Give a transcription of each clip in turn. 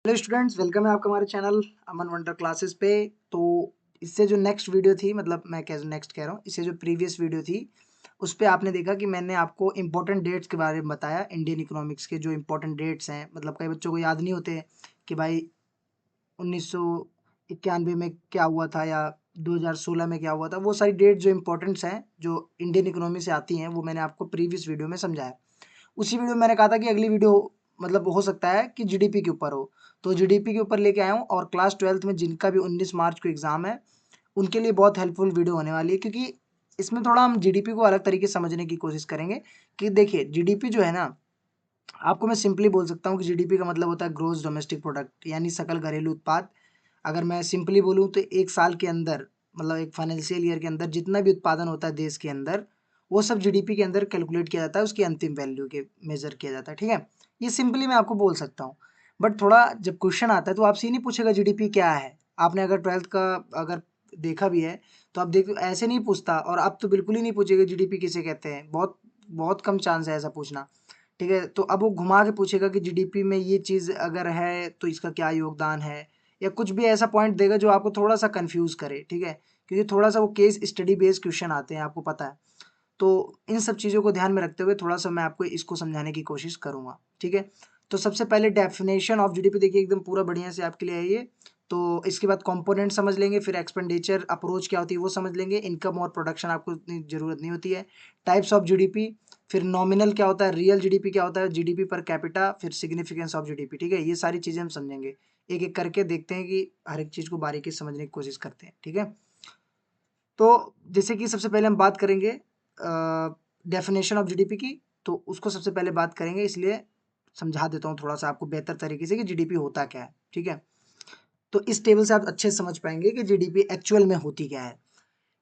Hello students, welcome है आपका हमारे चैनल अमन वंडर क्लासेस पे। तो इससे जो नेक्स्ट वीडियो थी, मतलब मैं नेक्स्ट कह रहा हूँ, इससे जो प्रीवियस वीडियो थी उस पे आपने देखा कि मैंने आपको इंपॉर्टेंट डेट्स के बारे में बताया। इंडियन इकोनॉमिक्स के जो इंपॉर्टेंट डेट्स हैं, मतलब कई बच्चों को याद नहीं होते कि भाई 1991 में क्या हुआ था या 2016 में क्या हुआ था। वो सारी डेट जो इंपॉर्टेंट्स हैं, जो इंडियन इकोनॉमी से आती हैं, वो मैंने आपको प्रीवियस वीडियो में समझाया। उसी वीडियो में मैंने कहा था कि अगली वीडियो मतलब हो सकता है कि जीडीपी के ऊपर हो, तो जीडीपी के ऊपर लेके आया हूँ। और क्लास 12th में जिनका भी 19 मार्च को एग्जाम है उनके लिए बहुत हेल्पफुल वीडियो होने वाली है, क्योंकि इसमें थोड़ा हम जीडीपी को अलग तरीके से समझने की कोशिश करेंगे। कि देखिए, जीडीपी जो है ना, आपको मैं सिंपली बोल सकता हूँ कि जीडीपी का मतलब होता है ग्रोस डोमेस्टिक प्रोडक्ट, यानी सकल घरेलू उत्पाद। अगर मैं सिंपली बोलूँ तो एक साल के अंदर, मतलब एक फाइनेंशियल ईयर के अंदर जितना भी उत्पादन होता है देश के अंदर, वो सब जीडीपी के अंदर कैलकुलेट किया जाता है, उसकी अंतिम वैल्यू के मेजर किया जाता है। ठीक है, ये सिंपली मैं आपको बोल सकता हूँ। बट थोड़ा जब क्वेश्चन आता है तो आपसे ये नहीं पूछेगा जीडीपी क्या है। आपने अगर 12th का अगर देखा भी है तो आप देख ऐसे नहीं पूछता, और अब तो बिल्कुल ही नहीं पूछेगा जीडीपी किसे कहते हैं। बहुत बहुत कम चांस है ऐसा पूछना। ठीक है, तो अब वो घुमा के पूछेगा कि जीडीपी में ये चीज़ अगर है तो इसका क्या योगदान है, या कुछ भी ऐसा पॉइंट देगा जो आपको थोड़ा सा कंफ्यूज करे। ठीक है, क्योंकि थोड़ा सा वो केस स्टडी बेस्ड क्वेश्चन आते हैं, आपको पता है। तो इन सब चीज़ों को ध्यान में रखते हुए थोड़ा सा मैं आपको इसको समझाने की कोशिश करूँगा। ठीक है, तो सबसे पहले डेफिनेशन ऑफ जीडीपी देखिए, एकदम पूरा बढ़िया से आपके लिए है ये। तो इसके बाद कंपोनेंट समझ लेंगे, फिर एक्सपेंडिचर अप्रोच क्या होती है वो समझ लेंगे, इनकम और प्रोडक्शन आपको इतनी ज़रूरत नहीं होती है, टाइप्स ऑफ जीडीपी, फिर नॉमिनल क्या होता है, रियल जीडीपी क्या होता है, जीडीपी पर कैपिटा, फिर सिग्निफिकेंस ऑफ जीडीपी। ठीक है, ये सारी चीज़ें हम समझेंगे, एक एक करके देखते हैं कि हर एक चीज़ को बारीकी से समझने की कोशिश करते हैं। ठीक है, तो जैसे कि सबसे पहले हम बात करेंगे डेफिनेशन ऑफ जीडीपी की, तो उसको सबसे पहले बात करेंगे, इसलिए समझा देता हूँ थोड़ा सा आपको बेहतर तरीके से कि जीडीपी होता क्या है। ठीक है, तो इस टेबल से आप अच्छे से समझ पाएंगे कि जीडीपी एक्चुअल में होती क्या है।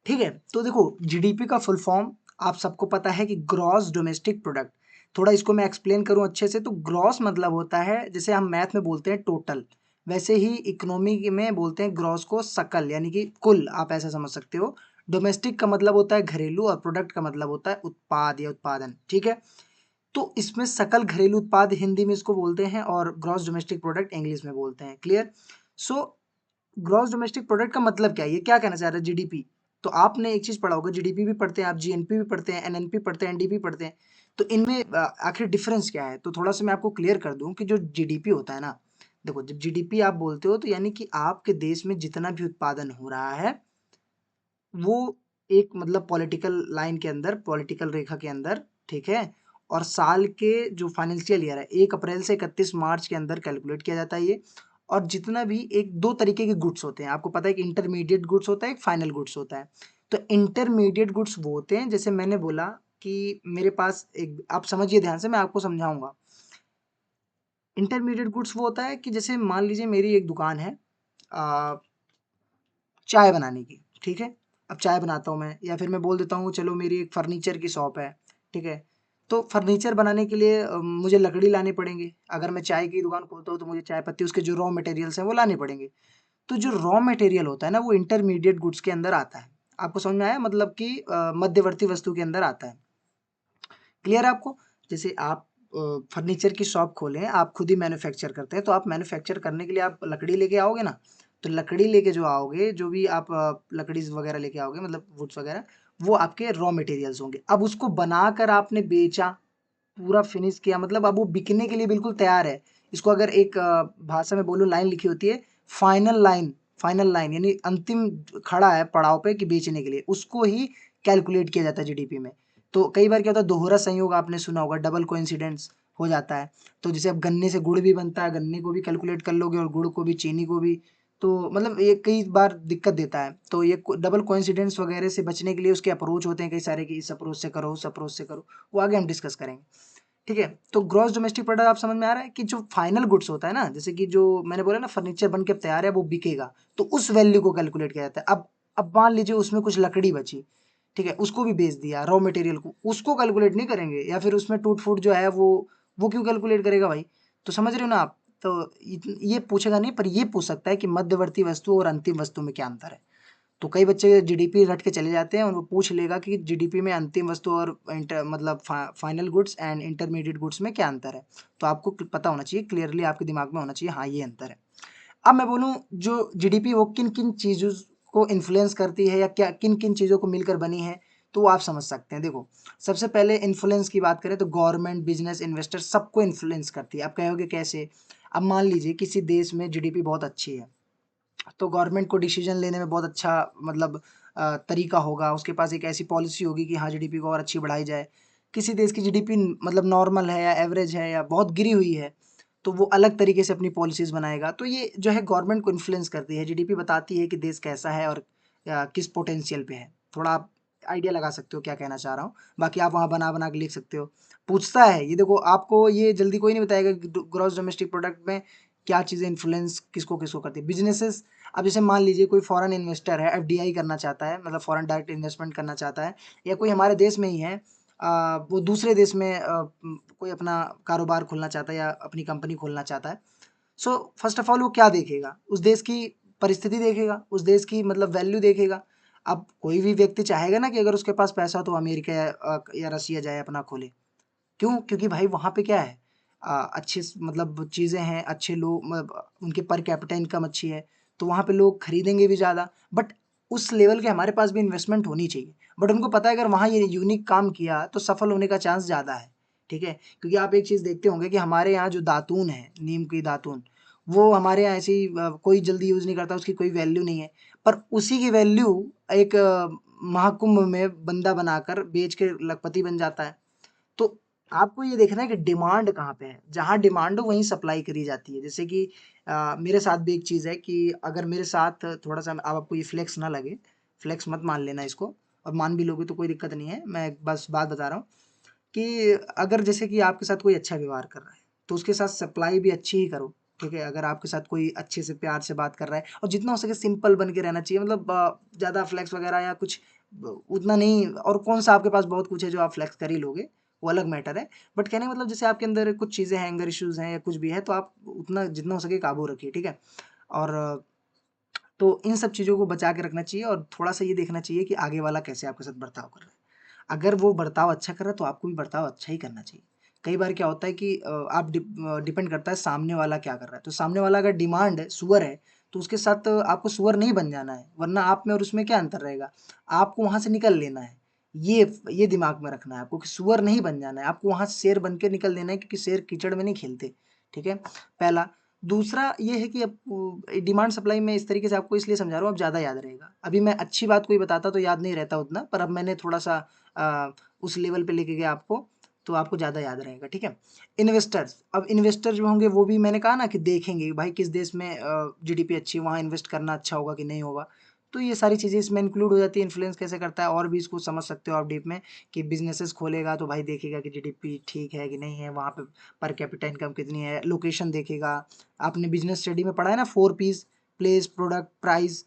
ठीक है, तो देखो, जीडीपी का फुल फॉर्म आप सबको पता है कि ग्रॉस डोमेस्टिक प्रोडक्ट। थोड़ा इसको मैं एक्सप्लेन करूं अच्छे से, तो ग्रॉस मतलब होता है, जैसे हम मैथ में बोलते हैं टोटल, वैसे ही इकोनॉमी में बोलते हैं ग्रॉस को सकल, यानी कि कुल, आप ऐसा समझ सकते हो। डोमेस्टिक का मतलब होता है घरेलू, और प्रोडक्ट का मतलब होता है उत्पाद या उत्पादन। ठीक है, तो इसमें सकल घरेलू उत्पाद हिंदी में इसको बोलते हैं, और ग्रॉस डोमेस्टिक प्रोडक्ट इंग्लिश में बोलते हैं। Clear? So gross domestic product का मतलब क्या है, ये क्या कहना चाह रहा है जीडीपी। तो आपने एक चीज पढ़ा होगा, जीडीपी भी पढ़ते हैं आप, जीएनपी भी पढ़ते हैं, एनएनपी पढ़ते हैं, एनडीपी पढ़ते हैं। तो इनमें आखिर डिफरेंस क्या है, तो थोड़ा सा मैं आपको क्लियर कर दूं कि जो जीडीपी होता है ना, देखो, जब जीडीपी आप बोलते हो तो यानी कि आपके देश में जितना भी उत्पादन हो रहा है वो एक मतलब पॉलिटिकल लाइन के अंदर, पॉलिटिकल रेखा के अंदर, ठीक है, और साल के जो फाइनेंशियल ईयर है 1 अप्रैल से 31 मार्च के अंदर कैलकुलेट किया जाता है ये। और जितना भी, एक दो तरीके के गुड्स होते हैं, आपको पता है कि इंटरमीडिएट गुड्स होता है, एक फाइनल गुड्स होता है। तो इंटरमीडिएट गुड्स वो होते हैं, जैसे मैंने बोला कि मेरे पास एक, आप समझिए ध्यान से, मैं आपको समझाऊंगा। इंटरमीडिएट गुड्स वो होता है कि जैसे मान लीजिए मेरी एक दुकान है चाय बनाने की। ठीक है, अब चाय बनाता हूँ मैं, या फिर मैं बोल देता हूँ चलो मेरी एक फर्नीचर की शॉप है। ठीक है, तो फर्नीचर बनाने के लिए मुझे लकड़ी लानी पड़ेंगे। अगर मैं चाय की दुकान खोलता हूँ तो मुझे चाय पत्ती, उसके जो रॉ मटेरियल्स हैं वो लाने पड़ेंगे। तो जो रॉ मटेरियल होता है ना, वो इंटरमीडिएट गुड्स के अंदर आता है। आपको समझ में आया, मतलब कि मध्यवर्ती वस्तु के अंदर आता है। क्लियर है आपको? जैसे आप फर्नीचर की शॉप खोलें, आप खुद ही मैन्युफैक्चर करते हैं, तो आप मैन्युफैक्चर करने के लिए आप लकड़ी लेके आओगे ना। तो लकड़ी लेके जो आओगे, जो भी आप लकड़ी वगैरह लेके आओगे, मतलब वुड्स वगैरह, वो आपके रॉ मटेरियल्स होंगे। अब उसको बनाकर आपने बेचा, पूरा फिनिश किया, मतलब अब वो बिकने के लिए बिल्कुल तैयार है। इसको अगर एक भाषा में बोलूँ, लाइन लिखी होती है फाइनल लाइन। फाइनल लाइन यानी अंतिम खड़ा है पड़ाव पे कि बेचने के लिए, उसको ही कैलकुलेट किया जाता है जीडीपी में। तो कई बार क्या होता है, दोहरा संयोग आपने सुना होगा, डबल कोइंसिडेंस हो जाता है। तो जैसे अब गन्ने से गुड़ भी बनता है, गन्ने को भी कैलकुलेट कर लोगे और गुड़ को भी, चीनी को भी। तो मतलब ये कई बार दिक्कत देता है। तो ये डबल कोइंसिडेंस वगैरह से बचने के लिए उसके अप्रोच होते हैं कई सारे, कि इस अप्रोच से करो, उस अप्रोच से करो, वो आगे हम डिस्कस करेंगे। ठीक है, तो ग्रॉस डोमेस्टिक प्रोडक्ट आप समझ में आ रहा है कि जो फाइनल गुड्स होता है ना, जैसे कि जो मैंने बोला ना, फर्नीचर बन के तैयार है, वो बिकेगा, तो उस वैल्यू को कैलकुलेट किया जाता है। अब मान लीजिए उसमें कुछ लकड़ी बची, ठीक है, उसको भी बेच दिया, रॉ मटेरियल को, उसको कैलकुलेट नहीं करेंगे, या फिर उसमें टूट फूट जो है वो क्यों कैलकुलेट करेगा भाई। तो समझ रहे हो ना आप। तो ये पूछेगा नहीं, पर ये पूछ सकता है कि मध्यवर्ती वस्तु और अंतिम वस्तु में क्या अंतर है। तो कई बच्चे जीडीपी रट के चले जाते हैं और वो पूछ लेगा कि जीडीपी में अंतिम वस्तु और मतलब final goods and intermediate goods में क्या अंतर है। तो आपको पता होना चाहिए, क्लियरली आपके दिमाग में होना चाहिए हाँ ये अंतर है। अब मैं बोलूँ जो जीडीपी वो किन किन चीज़ों को इन्फ्लुएंस करती है या क्या किन किन चीज़ों को मिलकर बनी है, तो वो आप समझ सकते हैं। देखो सबसे पहले इन्फ्लुएंस की बात करें तो गवर्नमेंट, बिजनेस, इन्वेस्टर सबको इन्फ्लुएंस करती है। आप कहोगे कैसे? अब मान लीजिए किसी देश में जीडीपी बहुत अच्छी है, तो गवर्नमेंट को डिसीजन लेने में बहुत अच्छा मतलब तरीका होगा, उसके पास एक ऐसी पॉलिसी होगी कि हाँ जीडीपी को और अच्छी बढ़ाई जाए। किसी देश की जीडीपी मतलब नॉर्मल है या एवरेज है या बहुत गिरी हुई है, तो वो अलग तरीके से अपनी पॉलिसीज़ बनाएगा। तो ये जो है गवर्नमेंट को इन्फ्लुएंस करती है। जीडीपी बताती है कि देश कैसा है और किस पोटेंशियल पे है। थोड़ा आप आइडिया लगा सकते हो क्या कहना चाह रहा हूँ। बाकी आप वहाँ बना-बना के लिख सकते हो। पूछता है, ये देखो आपको ये जल्दी कोई नहीं बताएगा कि ग्रॉस डोमेस्टिक प्रोडक्ट में क्या चीज़ें इन्फ्लुएंस किसको-किसको करती है। बिज़नेसेस, अब जैसे मान लीजिए कोई फॉरेन इन्वेस्टर है, एफडीआई करना चाहता है, मतलब फॉरेन डायरेक्ट इन्वेस्टमेंट करना चाहता है, या कोई हमारे देश में ही है, वो दूसरे देश में कोई अपना कारोबार खोलना चाहता है या अपनी कंपनी खोलना चाहता है। सो फर्स्ट ऑफ ऑल वो क्या देखेगा? उस देश की परिस्थिति देखेगा, उस देश की मतलब वैल्यू देखेगा। अब कोई भी व्यक्ति चाहेगा ना कि अगर उसके पास पैसा हो तो अमेरिका या रसिया जाए अपना खोले। क्यों? क्योंकि भाई वहाँ पे क्या है, अच्छे मतलब चीज़ें हैं, अच्छे लोग उनके पर कैपिटा इनकम अच्छी है, तो वहाँ पे लोग खरीदेंगे भी ज़्यादा। बट उस लेवल के हमारे पास भी इन्वेस्टमेंट होनी चाहिए। बट उनको पता है अगर वहाँ ये यूनिक काम किया तो सफल होने का चांस ज़्यादा है, ठीक है? क्योंकि आप एक चीज़ देखते होंगे कि हमारे यहाँ जो दातून है, नीम की दातून, वो हमारे यहाँ ऐसे ही कोई जल्दी यूज़ नहीं करता, उसकी कोई वैल्यू नहीं है। पर उसी की वैल्यू एक महाकुंभ में बंदा बनाकर बेच के लखपति बन जाता है। तो आपको ये देखना है कि डिमांड कहाँ पे है, जहाँ डिमांड हो वहीं सप्लाई करी जाती है। जैसे कि मेरे साथ भी एक चीज़ है कि अगर मेरे साथ थोड़ा-सा, अब आपको ये फ्लेक्स ना लगे, फ्लेक्स मत मान लेना इसको, और मान भी लोगे तो कोई दिक्कत नहीं है, मैं बस बात बता रहा हूँ कि अगर जैसे कि आपके साथ कोई अच्छा व्यवहार कर रहा है, तो उसके साथ सप्लाई भी अच्छी ही करो, ठीक है? अगर आपके साथ कोई अच्छे से प्यार से बात कर रहा है और जितना हो सके सिंपल बन के रहना चाहिए, मतलब ज़्यादा फ्लेक्स वगैरह या कुछ उतना नहीं, और कौन-सा आपके पास बहुत कुछ है जो आप फ्लेक्स कर ही लोगे, वो अलग मैटर है। बट कहने का मतलब जैसे आपके अंदर कुछ चीज़ें हैं, एंगर इश्यूज़ हैं या कुछ भी है, तो आप उतना जितना हो सके काबू रखिए, ठीक है? और तो इन सब चीज़ों को बचा के रखना चाहिए और थोड़ा-सा ये देखना चाहिए कि आगे वाला कैसे आपके साथ बर्ताव कर रहा है। अगर वो बर्ताव अच्छा कर रहा है तो आपको भी बर्ताव अच्छा ही करना चाहिए। कई बार क्या होता है कि आप डिपेंड करता है सामने वाला क्या कर रहा है। तो सामने वाला अगर डिमांड है, सुअर है, तो उसके साथ आपको सुअर नहीं बन जाना है, वरना आप में और उसमें क्या अंतर रहेगा? आपको वहाँ से निकल लेना है। ये दिमाग में रखना है आपको कि सुअर नहीं बन जाना है, आपको वहाँ से शेर बन के निकल देना है, क्योंकि शेर कीचड़ में नहीं खेलते, ठीक है? पहला। दूसरा ये है कि अब डिमांड सप्लाई में इस तरीके से आपको इसलिए समझा रहा हूँ, अब ज़्यादा याद रहेगा। अभी मैं अच्छी बात कोई बताता तो याद नहीं रहता उतना, पर अब मैंने थोड़ा-सा उस लेवल पे लेके गया आपको, तो आपको ज़्यादा याद रहेगा, ठीक है? इन्वेस्टर्स, अब इन्वेस्टर जो होंगे वो भी मैंने कहा ना कि देखेंगे भाई किस देश में जीडीपी अच्छी है, वहाँ इन्वेस्ट करना अच्छा होगा कि नहीं होगा। तो ये सारी चीज़ें इसमें इंक्लूड हो जाती है, इन्फ्लुएंस कैसे करता है, और भी इसको समझ सकते हो आप डीप में कि बिज़नेसेस खोलेगा तो भाई देखेगा कि जीडीपी ठीक है कि नहीं है, वहाँ पे पर कैपिटा इनकम कितनी है, लोकेशन देखेगा। आपने बिज़नेस स्टडी में पढ़ा है ना 4 पीस, प्लेस, प्रोडक्ट, प्राइस,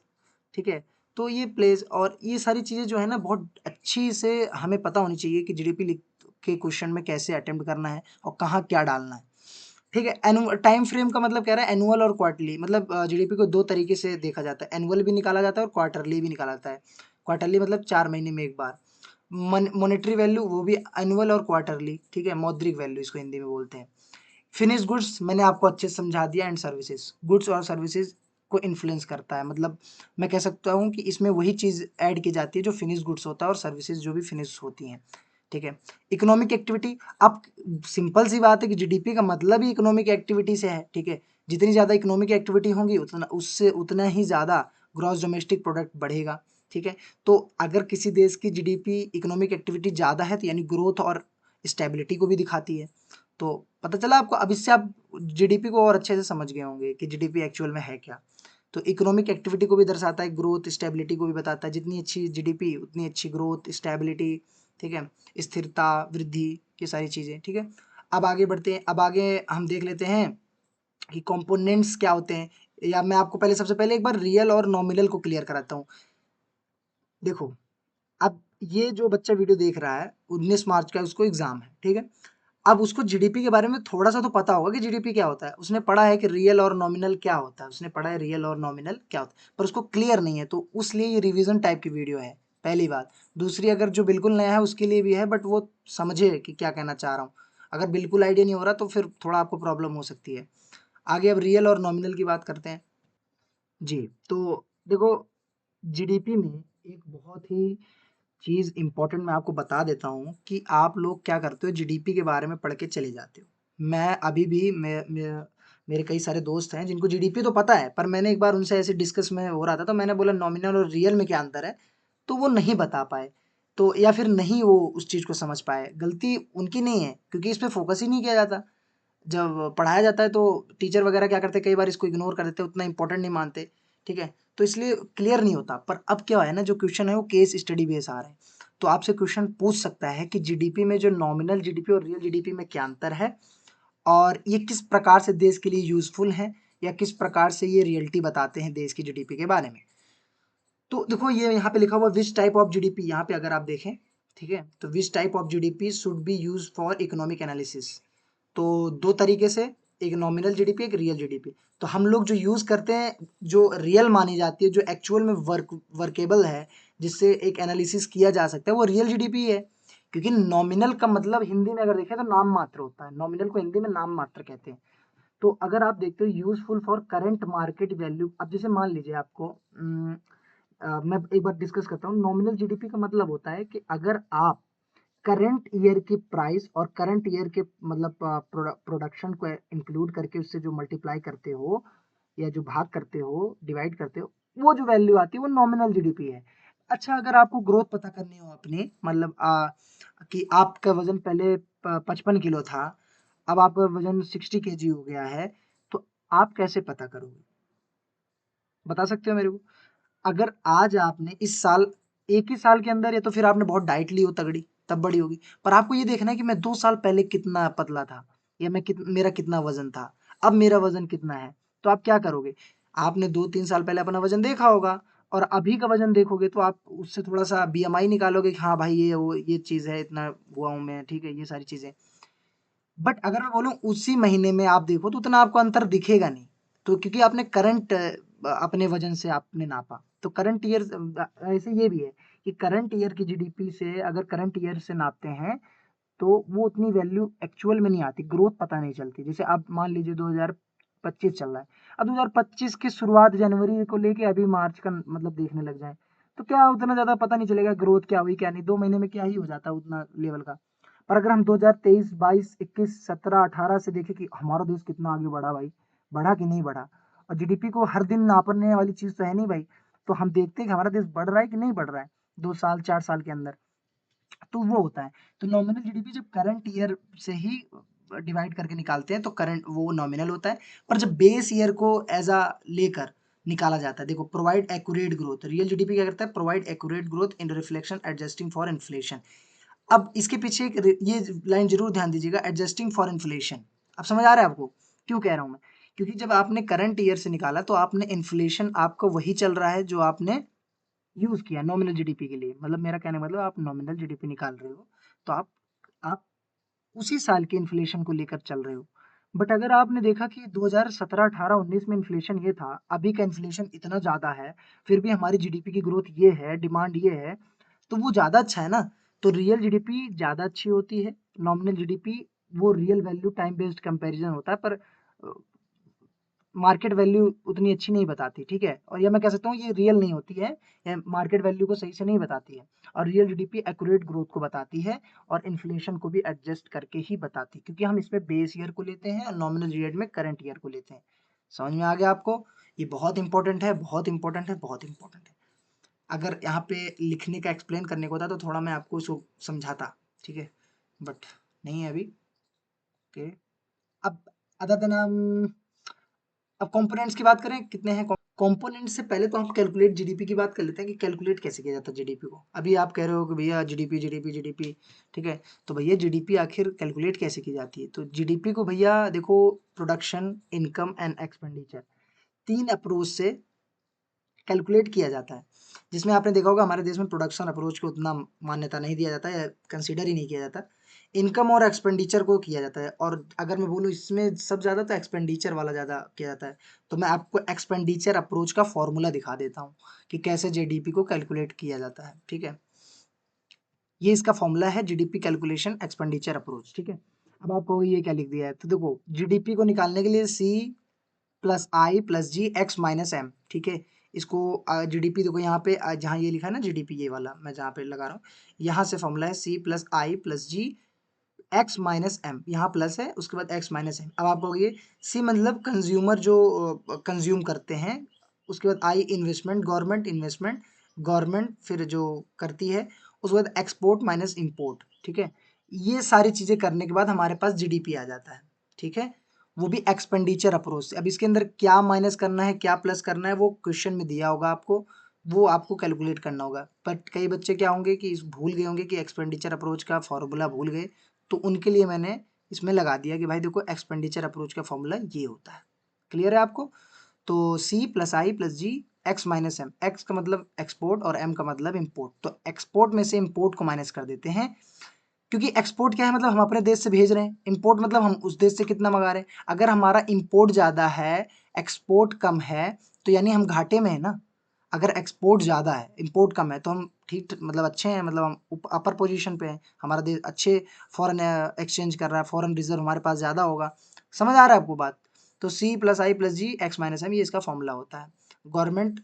ठीक है? तो ये प्लेस और ये सारी चीज़ें जो है ना बहुत अच्छी से हमें पता होनी चाहिए कि जीडीपी लिख के क्वेश्चन में कैसे अटेम्प्ट करना है और कहाँ क्या डालना है, ठीक है? टाइम फ्रेम का मतलब कह रहा है एनुअल और क्वार्टरली, मतलब जीडीपी को 2 तरीके से देखा जाता है, एनुअल भी निकाला जाता है और क्वार्टरली भी निकाला जाता है। क्वार्टरली मतलब 4 महीने में 1 बार। मॉनेटरी वैल्यू वो भी एनुअल और क्वार्टरली, ठीक है? मौद्रिक वैल्यू इसको हिंदी में बोलते हैं। फिनिश गुड्स मैंने आपको अच्छे से समझा दिया, एंड सर्विसेज, गुड्स और सर्विसेज को इन्फ्लुएंस करता है, मतलब मैं कह सकता हूँ कि इसमें वही चीज़ ऐड की जाती है जो फिनिश गुड्स होता है और सर्विसेज जो भी फिनिश होती हैं, ठीक है? इकोनॉमिक एक्टिविटी, अब सिंपल सी बात है कि जीडीपी का मतलब ही इकोनॉमिक एक्टिविटी से है, ठीक है? जितनी ज़्यादा इकोनॉमिक एक्टिविटी होंगी उतना ही ज़्यादा ग्रॉस डोमेस्टिक प्रोडक्ट बढ़ेगा, ठीक है? तो अगर किसी देश की जीडीपी इकोनॉमिक एक्टिविटी ज़्यादा है तो यानी ग्रोथ और स्टेबिलिटी को भी दिखाती है। तो पता चला आपको, अब इससे आप जीडीपी को और अच्छे से समझ गए होंगे कि जीडीपी एक्चुअल में है क्या। तो इकोनॉमिक एक्टिविटी को भी दर्शाता है, ग्रोथ, स्टेबिलिटी को भी बताता है। जितनी अच्छी जीडीपी उतनी अच्छी ग्रोथ, स्टेबिलिटी, ठीक है? स्थिरता, वृद्धि, ये सारी चीज़ें, ठीक है? अब आगे बढ़ते हैं, अब आगे हम देख लेते हैं कि कंपोनेंट्स क्या होते हैं, या मैं आपको पहले सबसे पहले एक बार रियल और नॉमिनल को क्लियर कराता हूँ। देखो, अब ये जो बच्चा वीडियो देख रहा है 19 मार्च का उसको एग्ज़ाम है, ठीक है? अब उसको जीडीपी के बारे में थोड़ा सा तो पता होगा कि जीडीपी क्या होता है, उसने पढ़ा है कि रियल और नॉमिनल क्या होता है, उसने पढ़ा है रियल और नॉमिनल क्या होता है, पर उसको क्लियर नहीं है, तो उसलिए ये रिवीजन टाइप की वीडियो है, पहली बात। दूसरी, अगर जो बिल्कुल नया है उसके लिए भी है, बट वो समझे कि क्या कहना चाह रहा हूँ। अगर बिल्कुल आइडिया नहीं हो रहा तो फिर थोड़ा आपको प्रॉब्लम हो सकती है। आगे अब रियल और नॉमिनल की बात करते हैं। जी, तो देखो, जीडीपी में एक बहुत ही चीज़ इम्पोर्टेंट मैं आपको बता देता हूँ कि आप लोग क्या करते हो, जीडीपी के बारे में पढ़ के चले जाते हो। मैं अभी भी मेरे कई सारे दोस्त हैं जिनको जीडीपी तो पता है, पर मैंने एक बार उनसे ऐसे डिस्कस में हो रहा था, तो मैंने बोला नॉमिनल और रियल में क्या अंतर है? तो वो नहीं बता पाए। तो या फिर नहीं वो उस चीज़ को समझ पाए। गलती उनकी नहीं है, क्योंकि इस पे फ़ोकस ही नहीं किया जाता। जब पढ़ाया जाता है तो टीचर वगैरह क्या करते हैं, कई बार इसको इग्नोर कर देते हैं, उतना इम्पोर्टेंट नहीं मानते, ठीक है? तो इसलिए क्लियर नहीं होता। पर अब क्या है ना, जो क्वेश्चन है वो केस स्टडी बेस आ रहे हैं। तो आपसे क्वेश्चन पूछ सकता है कि जीडीपी में जो नॉमिनल जीडीपी और रियल जीडीपी में क्या अंतर है? और ये किस प्रकार से देश के लिए यूज़फुल हैं, या किस प्रकार से ये रियलिटी बताते हैं देश की जीडीपी के बारे में? तो देखो, ये यहाँ पे लिखा हुआ विच टाइप ऑफ जीडीपी, यहाँ पे अगर आप देखें, ठीक है? तो which type of GDP should be used for economic analysis. तो 2 तरीके से, एक नॉमिनल जीडीपी, एक रियल जीडीपी। तो हम लोग जो यूज़ करते हैं, जो रियल मानी जाती है, जो एक्चुअल में वर्केबल है, जिससे एक एनालिसिस किया जा सकता है, वो रियल जीडीपी है। क्योंकि नॉमिनल का मतलब हिंदी में अगर देखें तो नाम मात्र होता है। नॉमिनल को हिंदी में नाम मात्र कहते हैं। तो अगर आप देखते हो useful for current market value, अब जैसे मान लीजिए आपको मैं एक बार डिस्कस करता हूँ। नॉमिनल जीडीपी का मतलब होता है कि अगर आप करंट ईयर की प्राइस और करंट ईयर के मतलब प्रोडक्शन को इंक्लूड करके उससे जो मल्टीप्लाई करते हो, या जो भाग करते हो, डिवाइड करते हो, वो जो वैल्यू आती है वो नॉमिनल जीडीपी है। अच्छा, अगर आपको ग्रोथ पता करनी हो अपनी, मतलब कि आपका वजन पहले 55 किलो था, अब आपका वजन 60 kg हो गया है, तो आप कैसे पता करोगे? बता सकते हो मेरे को? अगर आज आपने इस साल, एक ही साल के अंदर, या तो फिर आपने बहुत डाइट ली हो तगड़ी, तब बड़ी होगी। पर आपको ये देखना है कि मैं 2 साल पहले कितना पतला था, या मेरा कितना वज़न था, अब मेरा वज़न कितना है। तो आप क्या करोगे? आपने 2-3 साल पहले अपना वज़न देखा होगा, और अभी का वज़न देखोगे, तो आप उससे थोड़ा-सा बीएमआई निकालोगे कि हाँ भाई, ये चीज़ है, इतना हुआ हूँ मैं, ठीक है, ये सारी चीज़ें। बट अगर मैं बोलूँ उसी महीने में आप देखो, तो उतना आपको अंतर दिखेगा नहीं। तो क्योंकि आपने करंट अपने वज़न से आपने नापा। तो करंट ईयर ऐसे ये भी है कि करंट ईयर की जीडीपी से, अगर करंट ईयर से नापते हैं, तो वो उतनी वैल्यू एक्चुअल में नहीं आती, ग्रोथ पता नहीं चलती। जैसे आप मान लीजिए 2025 चल रहा है, अब 2025 की शुरुआत जनवरी को लेके अभी मार्च का मतलब देखने लग जाएँ, तो क्या उतना ज़्यादा पता नहीं चलेगा ग्रोथ क्या हुई, क्या नहीं, 2 महीने में क्या ही हो जाता है उतना लेवल का। पर अगर हम 2023, 22, 21, 17, 18 से देखें कि हमारा देश कितना आगे बढ़ा भाई, बढ़ा कि नहीं बढ़ा? और जीडीपी को हर दिन नापने वाली चीज़ तो है नहीं भाई, तो हम देखते हैं कि हमारा देश बढ़ रहा है कि नहीं बढ़ रहा है, 2 साल, 4 साल के अंदर। तो वो होता है। तो नॉमिनल जीडीपी जब करंट ईयर से ही डिवाइड करके निकालते हैं, तो करंट वो नॉमिनल होता है। पर जब बेस ईयर को एज़ अ लेकर निकाला जाता है, देखो, provide accurate growth, real GDP क्या करता है? Provide accurate growth in reflection adjusting for inflation. अब इसके पीछे ये लाइन जरूर ध्यान दीजिएगा, एडजस्टिंग फॉर इन्फ्लेशन। अब समझ आ रहा है आपको क्यों कह रहा हूँ मैं? क्योंकि जब आपने करंट ईयर से निकाला, तो आपने इन्फ्लेशन, आपका वही चल रहा है जो आपने यूज़ किया नॉमिनल जीडीपी के लिए। मतलब मेरा कहने का मतलब, आप नॉमिनल जीडीपी निकाल रहे हो, तो आप उसी साल के इन्फ्लेशन को लेकर चल रहे हो। बट अगर आपने देखा कि 2017, 18, 19 में इन्फ्लेशन ये था, अभी का इन्फ्लेशन इतना ज़्यादा है, फिर भी हमारी जीडीपी की ग्रोथ ये है, डिमांड ये है, तो वो ज़्यादा अच्छा है ना। तो रियल जीडीपी ज़्यादा अच्छी होती है। नॉमिनल जीडीपी वो real value time based comparison होता है, पर मार्केट वैल्यू उतनी अच्छी नहीं बताती, ठीक है? और या मैं कह सकता हूँ ये रियल नहीं होती है, या मार्केट वैल्यू को सही से नहीं बताती है। और रियल जीडीपी एक्यूरेट ग्रोथ को बताती है, और इन्फ्लेशन को भी एडजस्ट करके ही बताती है, क्योंकि हम इसमें बेस ईयर को लेते हैं और नॉमिनल पीरियड में करंट ईयर को लेते हैं। समझ में आ गया आपको? ये बहुत इंपॉर्टेंट है, बहुत इंपॉर्टेंट है, बहुत इंपॉर्टेंट है। अगर यहाँ पे लिखने का एक्सप्लेन करने को होता तो थोड़ा मैं आपको इसको समझाता, ठीक है? बट नहीं है अभी। ओके। अब अदर देन अब कंपोनेंट्स की बात करें, कितने हैं कंपोनेंट? से पहले तो हम कैलकुलेट जीडीपी की बात कर लेते हैं कि कैलकुलेट कैसे किया जाता है जीडीपी को। अभी आप कह रहे हो कि भैया जीडीपी जीडीपी जीडीपी, ठीक है? तो भैया जीडीपी आखिर कैलकुलेट कैसे की जाती है? तो जीडीपी को भैया देखो, production, income and expenditure, 3 approach से कैलकुलेट किया जाता है। जिसमें आपने देखा होगा हमारे देश में प्रोडक्शन अप्रोच को उतना मान्यता नहीं दिया जाता है, या कंसीडर ही नहीं किया जाता। इनकम और एक्सपेंडिचर को किया जाता है, और अगर मैं बोलूँ इसमें सब ज़्यादा तो एक्सपेंडिचर वाला ज़्यादा किया जाता है। तो मैं आपको एक्सपेंडिचर अप्रोच का फॉर्मूला दिखा देता हूँ कि कैसे जीडीपी को कैलकुलेट किया जाता है, ठीक है। ये इसका फॉर्मूला है, जीडीपी कैलकुलेशन एक्सपेंडिचर अप्रोच, ठीक है। अब आप कहोगे ये क्या लिख दिया है, तो देखो जीडीपी को निकालने के लिए सी प्लस आई प्लस जी एक्स माइनस एम, ठीक है। इसको जीडीपी देखो यहाँ पे जहाँ ये लिखा है ना जीडीपी, ये वाला मैं जहाँ पे लगा रहा हूँ, यहाँ से फॉर्मूला है सी प्लस आई प्लस जी एक्स माइनस एम, यहाँ प्लस है उसके बाद एक्स माइनस एम। अब आप कहोगे सी मतलब कंज्यूमर जो कंज्यूम करते हैं, उसके बाद आई इन्वेस्टमेंट, गवर्नमेंट इन्वेस्टमेंट, गवर्नमेंट फिर जो करती है, उसके बाद एक्सपोर्ट माइनस इम्पोर्ट, ठीक है। ये सारी चीज़ें करने के बाद हमारे पास जीडीपी आ जाता है, ठीक है। वो भी एक्सपेंडिचर अप्रोच से। अब इसके अंदर क्या माइनस करना है क्या प्लस करना है वो क्वेश्चन में दिया होगा आपको, वो आपको कैलकुलेट करना होगा। बट कई बच्चे क्या होंगे कि भूल गए होंगे कि एक्सपेंडिचर अप्रोच का फॉर्मूला भूल गए, तो उनके लिए मैंने इसमें लगा दिया कि भाई देखो एक्सपेंडिचर अप्रोच का फॉर्मूला ये होता है। क्लियर है आपको? तो सी प्लस आई प्लस जी एक्स माइनस एम, एक्स का मतलब एक्सपोर्ट और एम का मतलब इम्पोर्ट, तो एक्सपोर्ट में से इम्पोर्ट को माइनस कर देते हैं, क्योंकि एक्सपोर्ट क्या है मतलब हम अपने देश से भेज रहे हैं, इम्पोर्ट मतलब हम उस देश से कितना मंगा रहे हैं। अगर हमारा इम्पोर्ट ज़्यादा है एक्सपोर्ट कम है, तो यानी हम घाटे में है ना। अगर एक्सपोर्ट ज़्यादा है इम्पोर्ट कम है तो हम ठीक मतलब अच्छे हैं, मतलब हम अपर पोजीशन पे हैं, हमारा देश अच्छे फॉरेन एक्सचेंज कर रहा है, फॉरेन रिजर्व हमारे पास ज़्यादा होगा। समझ आ रहा है आपको बात? तो सी प्लस आई प्लस जी एक्स माइनस एम, ये इसका फॉर्मूला होता है। गवर्नमेंट,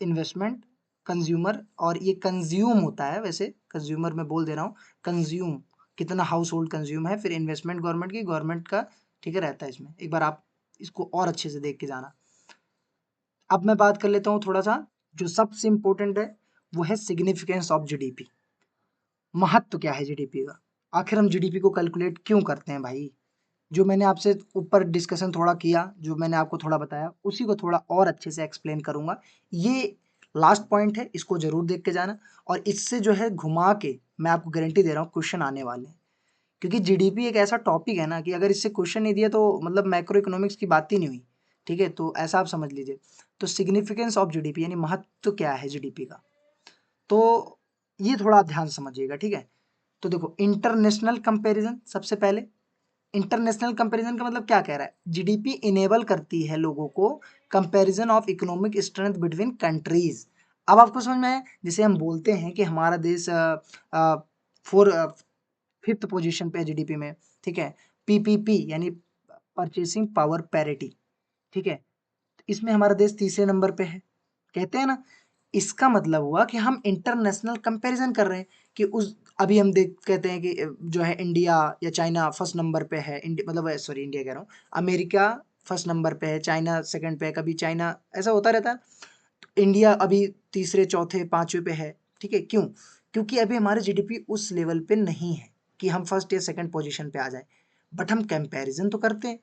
इन्वेस्टमेंट, कंज्यूमर, और ये कंज्यूम होता है, वैसे कंज्यूमर मैं बोल दे रहा हूँ, कंज्यूम कितना हाउस होल्ड कंज्यूम है, फिर इन्वेस्टमेंट गवर्नमेंट की, गवर्नमेंट का, ठीक है, रहता है इसमें। एक बार आप इसको और अच्छे से देख के जाना। अब मैं बात कर लेता हूँ थोड़ा सा, जो सबसे इम्पोर्टेंट है वो है सिग्निफिकेंस ऑफ जीडीपी। महत्व क्या है जीडीपी का, आखिर हम जीडीपी को कैलकुलेट क्यों करते हैं भाई। जो मैंने आपसे ऊपर डिस्कशन थोड़ा किया, जो मैंने आपको थोड़ा बताया, उसी को थोड़ा और अच्छे से एक्सप्लेन करूंगा। ये लास्ट पॉइंट है, इसको जरूर देख के जाना, और इससे जो है घुमा के मैं आपको गारंटी दे रहा हूँ क्वेश्चन आने वाले हैं। क्योंकि जीडीपी एक ऐसा टॉपिक है ना कि अगर इससे क्वेश्चन नहीं दिया तो मतलब मैक्रो इकोनॉमिक्स की बात ही नहीं हुई, ठीक है। तो ऐसा आप समझ लीजिए। तो सिग्निफिकेंस ऑफ जीडीपी यानी महत्व क्या है जीडीपी का, तो ये थोड़ा आप ध्यान से समझिएगा, ठीक है। तो देखो इंटरनेशनल कंपैरिजन, सबसे पहले इंटरनेशनल कंपैरिजन का मतलब क्या कह रहा है, जीडीपी इनेबल करती है लोगों को comparison of economic strength between countries. अब आपको समझ में आया, जैसे हम बोलते हैं कि हमारा देश फोर फिफ्थ पोजीशन पे है जीडीपी में, ठीक है। पीपीपी यानी परचेसिंग पावर पैरिटी, ठीक है, इसमें हमारा देश तीसरे नंबर पे है, कहते हैं ना। इसका मतलब हुआ कि हम इंटरनेशनल कंपैरिजन कर रहे हैं कि उस अभी हम देख कहते हैं कि जो है इंडिया या चाइना फर्स्ट नंबर पे है, मतलब सॉरी इंडिया कह रहा हूँ, अमेरिका फर्स्ट नंबर पे है, चाइना सेकंड पे है, कभी चाइना, ऐसा होता रहता है। तो इंडिया अभी तीसरे चौथे पांचवे पे है, ठीक है। क्यों? क्योंकि अभी हमारे जीडीपी उस लेवल पे नहीं है कि हम फर्स्ट या सेकंड पोजीशन पे आ जाए। बट हम कंपैरिजन तो करते हैं,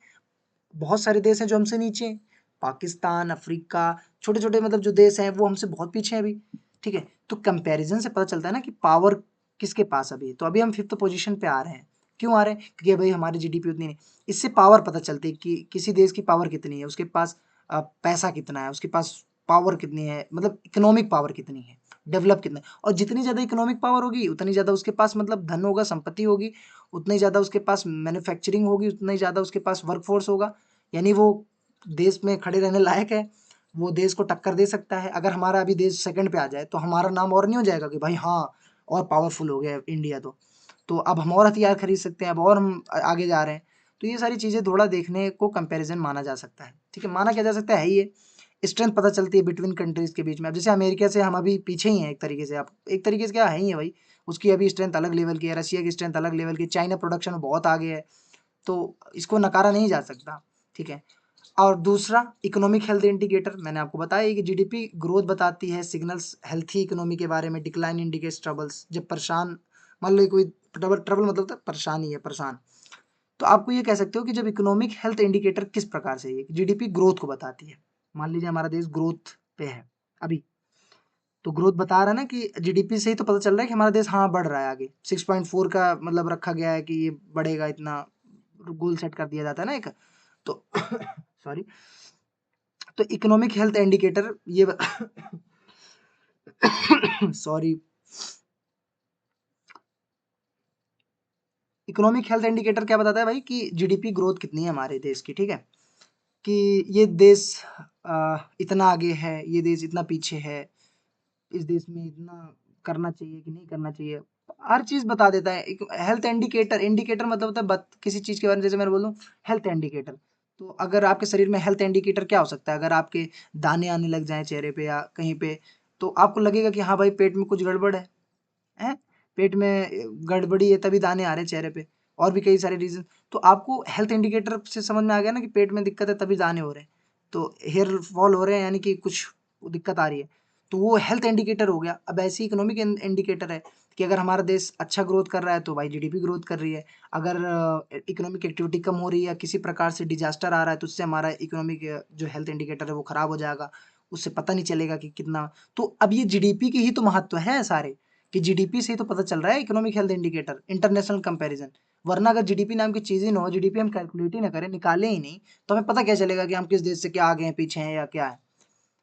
बहुत सारे देश हैं जो हमसे नीचे हैं, पाकिस्तान, अफ्रीका, छोटे छोटे मतलब जो देश हैं वो हमसे बहुत पीछे हैं अभी, ठीक है। तो कंपैरिजन से पता चलता है ना कि पावर किसके पास अभी है। तो अभी हम फिफ्थ पोजीशन पे आ रहे हैं, क्यों आ रहे हैं? क्योंकि भाई हमारी जीडीपी उतनी नहीं। इससे पावर पता चलती है कि किसी देश की पावर कितनी है, उसके पास पैसा कितना है, उसके पास पावर कितनी है, मतलब इकोनॉमिक पावर कितनी है, डेवलप कितना है। और जितनी ज़्यादा इकोनॉमिक पावर होगी उतनी ज़्यादा उसके पास मतलब धन होगा, संपत्ति होगी, उतनी ज़्यादा उसके पास मैन्युफैक्चरिंग होगी, उतना ही ज़्यादा उसके पास वर्कफोर्स होगा, यानी वो देश में खड़े रहने लायक है, वो देश को टक्कर दे सकता है। अगर हमारा अभी देश सेकंड पे आ जाए तो हमारा नाम और नहीं हो जाएगा कि भाई हाँ और पावरफुल हो गया इंडिया, तो अब हम और हथियार खरीद सकते हैं, अब और हम आगे जा रहे हैं। तो ये सारी चीज़ें थोड़ा देखने को कंपैरिजन माना जा सकता है, ठीक है। माना क्या जा सकता है ये स्ट्रेंथ पता चलती है बिटवीन कंट्रीज के बीच में। अब जैसे अमेरिका से हम अभी पीछे ही हैं एक तरीके से, आप एक तरीके से क्या है ही है भाई, उसकी अभी स्ट्रेंथ अलग लेवल की है, रशिया की स्ट्रेंथ अलग लेवल की, चाइना प्रोडक्शन में बहुत आगे है, तो इसको नकारा नहीं जा सकता, ठीक है। और दूसरा इकोनॉमिक हेल्थ इंडिकेटर मैंने आपको बताया कि जीडीपी ग्रोथ बताती है, सिग्नल्स हेल्थी इकोनॉमी के बारे में, डिक्लाइन इंडिकेट्स ट्रबल्स, जब परेशान, मान लो कोई ट्रबल, ट्रबल मतलब तो परेशानी है, परेशान, तो आपको ये कह सकते हो कि जब इकोनॉमिक हेल्थ इंडिकेटर किस प्रकार से ये जीडीपी ग्रोथ को बताती है। मान लीजिए हमारा देश ग्रोथ पे है अभी, तो ग्रोथ बता रहा है ना कि जीडीपी से ही तो पता चल रहा है कि हमारा देश हाँ बढ़ रहा है आगे, 6.4 का मतलब रखा गया है कि ये बढ़ेगा इतना, गोल सेट कर दिया जाता है ना एक, तो सॉरी, तो इकोनॉमिक हेल्थ इंडिकेटर ये सॉरी, इकोनॉमिक हेल्थ इंडिकेटर क्या बताता है भाई कि जीडीपी ग्रोथ कितनी है हमारे देश की, ठीक है, कि ये देश इतना आगे है, ये देश इतना पीछे है, इस देश में इतना करना चाहिए कि नहीं करना चाहिए, हर चीज़ बता देता है। एक हेल्थ इंडिकेटर, इंडिकेटर मतलब होता है किसी चीज़ के बारे में, जैसे मैं बोलूँ हेल्थ इंडिकेटर, तो अगर आपके शरीर में हेल्थ इंडिकेटर क्या हो सकता है, अगर आपके दाने आने लग जाएँ चेहरे पे या कहीं पे, तो आपको लगेगा कि हाँ भाई पेट में कुछ गड़बड़ है, हैं? पेट में गड़बड़ी है तभी दाने आ रहे हैं चेहरे पे, और भी कई सारे रीज़न। तो आपको हेल्थ इंडिकेटर से समझ में आ गया ना कि पेट में दिक्कत है तभी दाने हो रहे हैं, तो हेयर फॉल हो रहे हैं यानी कि कुछ दिक्कत आ रही है, तो वो हेल्थ इंडिकेटर हो गया। अब ऐसे ही इकोनॉमिक इंडिकेटर है कि अगर हमारा देश अच्छा ग्रोथ कर रहा है तो भाई जीडीपी ग्रोथ कर रही है, अगर इकोनॉमिक एक्टिविटी कम हो रही है या किसी प्रकार से डिजास्टर आ रहा है तो उससे हमारा इकोनॉमिक जो हेल्थ इंडिकेटर है वो खराब हो जाएगा, उससे पता नहीं चलेगा कि कितना। तो अब ये जीडीपी की ही तो महत्व है सारे, कि जीडीपी से ही तो पता चल रहा है economic health indicator, international comparison. वरना अगर जीडीपी नाम की चीज़ ही ना हो, जीडीपी हम कैलकुलेट ही ना करें, निकालें ही नहीं, तो हमें पता क्या चलेगा कि हम किस देश से क्या आगे हैं, पीछे हैं या क्या है।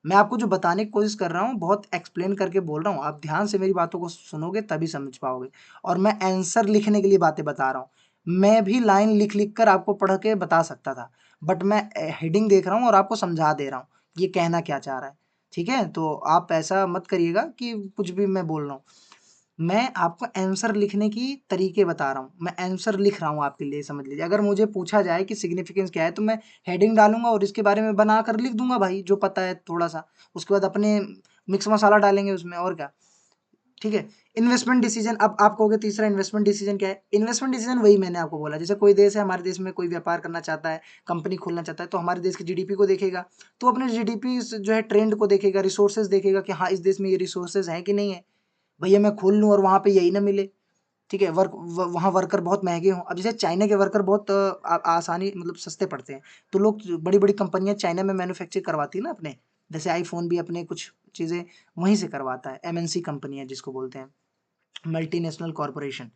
मैं आपको जो बताने की कोशिश कर रहा हूँ बहुत एक्सप्लेन करके बोल रहा हूँ, आप ध्यान से मेरी बातों को सुनोगे तभी समझ पाओगे। और मैं आंसर लिखने के लिए बातें बता रहा हूँ, मैं भी लाइन लिख लिख कर आपको पढ़ के बता सकता था, बट मैं हेडिंग देख रहा हूँ और आपको समझा दे रहा हूँ ये कहना क्या चाह रहा है, ठीक है। तो आप ऐसा मत करिएगा कि कुछ भी मैं बोल रहा हूँ, मैं आपको आंसर लिखने की तरीके बता रहा हूँ, मैं आंसर लिख रहा हूँ आपके लिए, समझ लीजिए। अगर मुझे पूछा जाए कि सिग्निफिकेंस क्या है तो मैं हेडिंग डालूंगा और इसके बारे में बना कर लिख दूंगा भाई, जो पता है थोड़ा सा, उसके बाद अपने मिक्स मसाला डालेंगे उसमें, और क्या, ठीक है। इन्वेस्टमेंट डिसीजन, अब आप कहोगे तीसरा इन्वेस्टमेंट डिसीजन क्या है। इन्वेस्टमेंट डिसीजन वही मैंने आपको बोला, जैसे कोई देश है, हमारे देश में कोई व्यापार करना चाहता है, कंपनी खोलना चाहता है, तो हमारे देश की जीडीपी को देखेगा, तो अपने जीडीपी जो है ट्रेंड को देखेगा, रिसोर्सेज देखेगा कि हाँ इस देश में ये रिसोर्सेज हैं कि नहीं है, भैया मैं खोल लूँ और वहाँ पे यही ना मिले, ठीक है, वहाँ वर्कर बहुत महँगे हों। अब जैसे चाइना के वर्कर बहुत आसानी मतलब सस्ते पड़ते हैं, तो लोग बड़ी-बड़ी कंपनियाँ चाइना में मैन्युफैक्चर करवाती है ना अपने, जैसे आईफ़ोन भी अपने कुछ चीज़ें वहीं से करवाता है, एमएनसी कंपनियाँ जिसको बोलते हैं, मल्टीनेशनल कॉर्पोरेशन।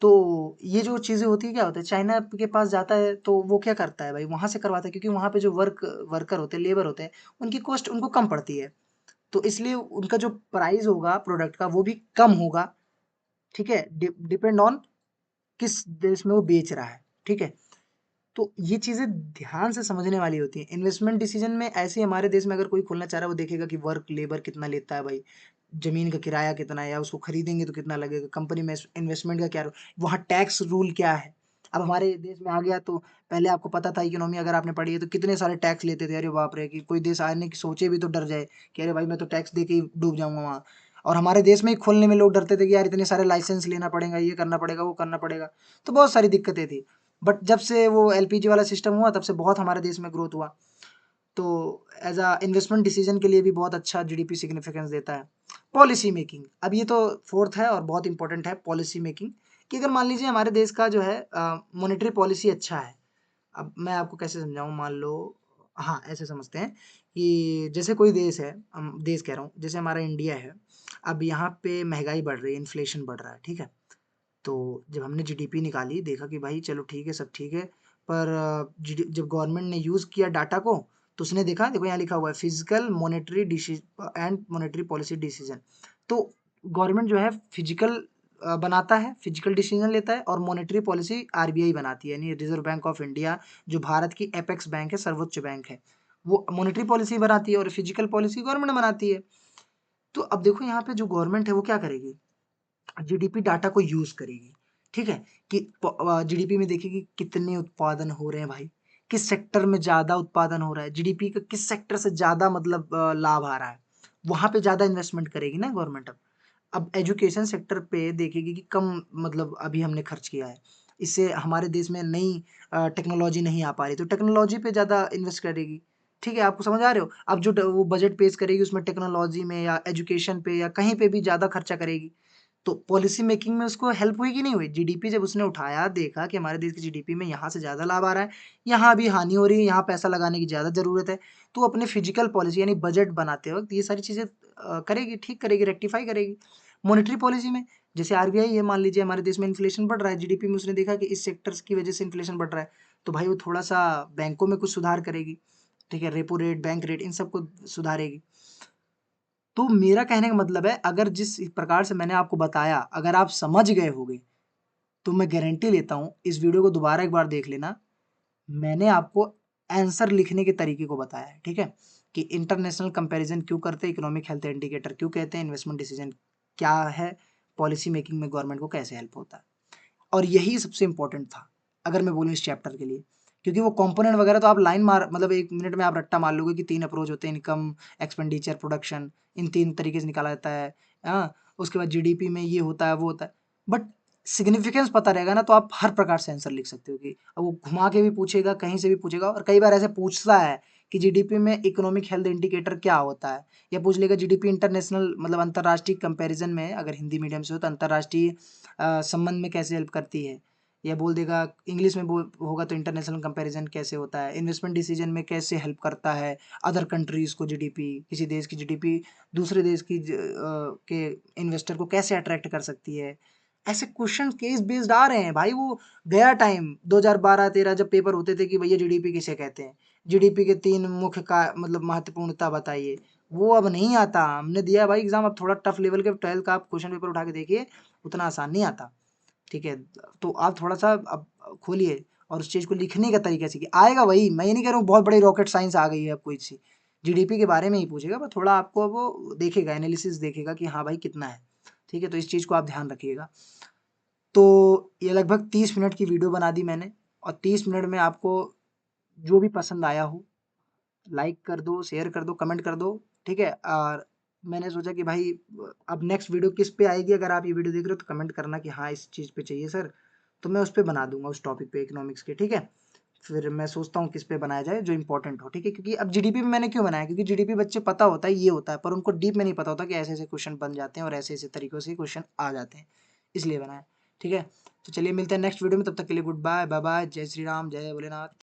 तो ये जो चीज़ें होती है क्या होता है, चाइना के पास जाता है तो वो क्या करता है भाई, वहाँ से करवाता है, क्योंकि वहाँ पे जो वर्कर होते हैं, लेबर होते हैं, उनकी कॉस्ट उनको कम पड़ती है। तो इसलिए उनका जो प्राइस होगा प्रोडक्ट का वो भी कम होगा, ठीक है, डिपेंड ऑन किस देश में वो बेच रहा है, ठीक है। तो ये चीज़ें ध्यान से समझने वाली होती हैं। इन्वेस्टमेंट डिसीजन में ऐसे ही हमारे देश में अगर कोई खोलना चाह रहा है, वो देखेगा कि वर्क लेबर कितना लेता है भाई, ज़मीन का किराया कितना है, या उसको खरीदेंगे तो कितना लगेगा, कंपनी में इन्वेस्टमेंट का क्या वहाँ टैक्स रूल क्या है। अब हमारे देश में आ गया तो पहले आपको पता था, इकोनॉमी अगर आपने पढ़ी है तो कितने सारे टैक्स लेते थे, अरे बाप रे! कि कोई देश आने की सोचे भी तो डर जाए कि अरे भाई मैं तो टैक्स दे के ही डूब जाऊँगा वहाँ। और हमारे देश में ही खोलने में लोग डरते थे कि यार इतने सारे लाइसेंस लेना पड़ेगा, ये करना पड़ेगा, वो करना पड़ेगा। तो बहुत सारी दिक्कतें थी। बट जब से वो एलपीजी वाला सिस्टम हुआ तब से बहुत हमारे देश में ग्रोथ हुआ। तो एज़ अ इन्वेस्टमेंट डिसीजन के लिए भी बहुत अच्छा जीडीपी सिग्निफिकेंस देता है। पॉलिसी मेकिंग, अब ये तो फोर्थ है और बहुत इंपॉर्टेंट है पॉलिसी मेकिंग, कि अगर मान लीजिए हमारे देश का जो है मॉनेटरी पॉलिसी अच्छा है। अब मैं आपको कैसे समझाऊँ, मान लो, हाँ, ऐसे समझते हैं कि जैसे कोई देश है, देश कह रहा हूँ, जैसे हमारा इंडिया है, अब यहाँ पे महँगाई बढ़ रही है, इन्फ्लेशन बढ़ रहा है, ठीक है? तो जब हमने जीडीपी निकाली, देखा कि भाई चलो ठीक है, सब ठीक है, पर जीडी जब गवर्नमेंट ने यूज़ किया डाटा को, तो उसने देखा, देखो यहाँ लिखा हुआ है physical monetary and monetary policy decision. तो गवर्नमेंट जो है फिजिकल बनाता है, फिजिकल डिसीजन लेता है, और मॉनेटरी पॉलिसी आरबीआई बनाती है, यानी रिजर्व बैंक ऑफ इंडिया, जो भारत की एपेक्स बैंक है, सर्वोच्च बैंक है, वो मॉनेटरी पॉलिसी बनाती है और फिजिकल पॉलिसी गवर्नमेंट बनाती है। तो अब देखो यहाँ पे जो गवर्नमेंट है वो क्या करेगी, जीडीपी डाटा को यूज़ करेगी, ठीक है? कि जीडीपी में देखेगी कितने उत्पादन हो रहे हैं भाई, किस सेक्टर में ज़्यादा उत्पादन हो रहा है, जीडीपी का किस सेक्टर से ज़्यादा मतलब लाभ आ रहा है, वहाँ पे ज़्यादा इन्वेस्टमेंट करेगी ना गवर्नमेंट। अब एजुकेशन सेक्टर पे देखेगी कि कम मतलब अभी हमने खर्च किया है, इससे हमारे देश में नई टेक्नोलॉजी नहीं आ पा रही, तो टेक्नोलॉजी पे ज़्यादा इन्वेस्ट करेगी, ठीक है? आपको समझ आ रहे हो? अब जो वो बजट पेश करेगी उसमें टेक्नोलॉजी में या एजुकेशन पे या कहीं पे भी ज़्यादा खर्चा करेगी। तो पॉलिसी मेकिंग में उसको हेल्प हुई कि नहीं हुई? जीडीपी जब उसने उठाया, देखा कि हमारे देश की जीडीपी में यहाँ से ज़्यादा लाभ आ रहा है, यहाँ अभी हानि हो रही है, यहाँ पैसा लगाने की ज़्यादा ज़रूरत है, तो अपने फिजिकल पॉलिसी यानी बजट बनाते वक़्त ये सारी चीज़ें करेगी, ठीक करेगी, रेक्टिफ़ाई करेगी। मॉनेटरी पॉलिसी में जैसे आरबीआई है, मान लीजिए हमारे देश में इन्फ्लेशन बढ़ रहा है, जीडीपी में उसने देखा कि इस सेक्टर्स की वजह से इन्फ्लेशन बढ़ रहा है, तो भाई वो थोड़ा-सा बैंकों में कुछ सुधार करेगी, ठीक है? Repo rate, bank rate in सबको सुधारेगी। तो मेरा कहने का मतलब है, अगर जिस प्रकार से मैंने आपको बताया, अगर आप समझ गए होगे, तो मैं गारंटी लेता हूँ, इस वीडियो को दोबारा एक बार देख लेना, मैंने आपको आंसर लिखने के तरीके को बताया है, ठीक है? कि इंटरनेशनल कंपैरिजन क्यों करते हैं, इकोनॉमिक हेल्थ इंडिकेटर क्यों कहते हैं, इन्वेस्टमेंट डिसीजन क्या है, पॉलिसी मेकिंग में गवर्नमेंट को कैसे हेल्प होता है। और यही सबसे इम्पोर्टेंट था, अगर मैं बोलूँ इस चैप्टर के लिए, क्योंकि वो कंपोनेंट वगैरह तो आप लाइन मार मतलब 1 मिनट में आप रट्टा मार लोगे कि 3 अप्रोच होते हैं, इनकम, एक्सपेंडिचर, प्रोडक्शन, इन 3 तरीके से निकाला जाता है। हाँ, उसके बाद जीडीपी में ये होता है, वो होता है। बट सिग्निफिकेंस पता रहेगा ना, तो आप हर प्रकार से आंसर लिख सकते हो कि अब वो घुमा के भी पूछेगा, कहीं से भी पूछेगा, और कई बार ऐसे पूछता है कि जीडीपी में इकोनॉमिक हेल्थ इंडिकेटर क्या होता है? या पूछ लेगा जीडीपी इंटरनेशनल मतलब अंतर्राष्ट्रीय कंपैरिजन में, अगर हिंदी मीडियम से हो तो अंतर्राष्ट्रीय संबंध में कैसे हेल्प करती है? या बोल देगा इंग्लिश में बोल होगा तो इंटरनेशनल कंपैरिजन कैसे होता है? इन्वेस्टमेंट डिसीजन में कैसे हेल्प करता है अदर कंट्रीज़ को जीडीपी? किसी देश की जीडीपी दूसरे देश की के इन्वेस्टर को कैसे अट्रैक्ट कर सकती है? ऐसे क्वेश्चन केस बेस्ड आ रहे हैं भाई। वो गया टाइम 2012-13 जब पेपर होते थे कि भैया जीडीपी किसे कहते हैं? जीडीपी के 3 मुख्य का मतलब महत्वपूर्णता बताइए। वो अब नहीं आता। हमने दिया है भाई एग्ज़ाम, अब थोड़ा टफ लेवल के 12 का आप क्वेश्चन पेपर उठा के देखिए, उतना आसान नहीं आता। ठीक है? तो आप थोड़ा-सा अब खोलिए और उस चीज़ को लिखने का तरीका सीखिए। आएगा वही, मैं ये नहीं कह रहा हूँ बहुत बड़ी रॉकेट साइंस आ गई है अब कोई सी। जीडीपी के बारे में ही पूछेगा, बस थोड़ा आपको वो देखेगा, एनालिसिस देखेगा कि हाँ भाई कितना है। ठीक है? तो इस चीज़ को आप ध्यान रखिएगा। तो ये लगभग 30 मिनट की वीडियो बना दी मैंने, और 30 मिनट में आपको जो भी पसंद आया हो, लाइक कर दो, शेयर कर दो, कमेंट कर दो, ठीक है? और मैंने सोचा कि भाई अब नेक्स्ट वीडियो किस पे आएगी, अगर आप ये वीडियो देख रहे हो तो कमेंट करना कि हाँ, इस चीज़ पे चाहिए सर, तो मैं उस पे बना दूँगा, उस टॉपिक पे इकोनॉमिक्स के, ठीक है? फिर मैं सोचता हूँ किस पे बनाया जाए जो इम्पोर्टेंट हो, ठीक है? क्योंकि अब जीडीपी में मैंने क्यों बनाया, क्योंकि जीडीपी बच्चे पता होता है ये होता है, पर उनको डीप में नहीं पता होता कि ऐसे-ऐसे क्वेश्चन बन जाते हैं और ऐसे-ऐसे तरीकों से क्वेश्चन आ जाते हैं, इसलिए बनाया, ठीक है? तो चलिए मिलते हैं नेक्स्ट वीडियो में, तब तक के लिए गुड बाय, बाय-बाय, जय श्री राम, जय भोलेनाथ।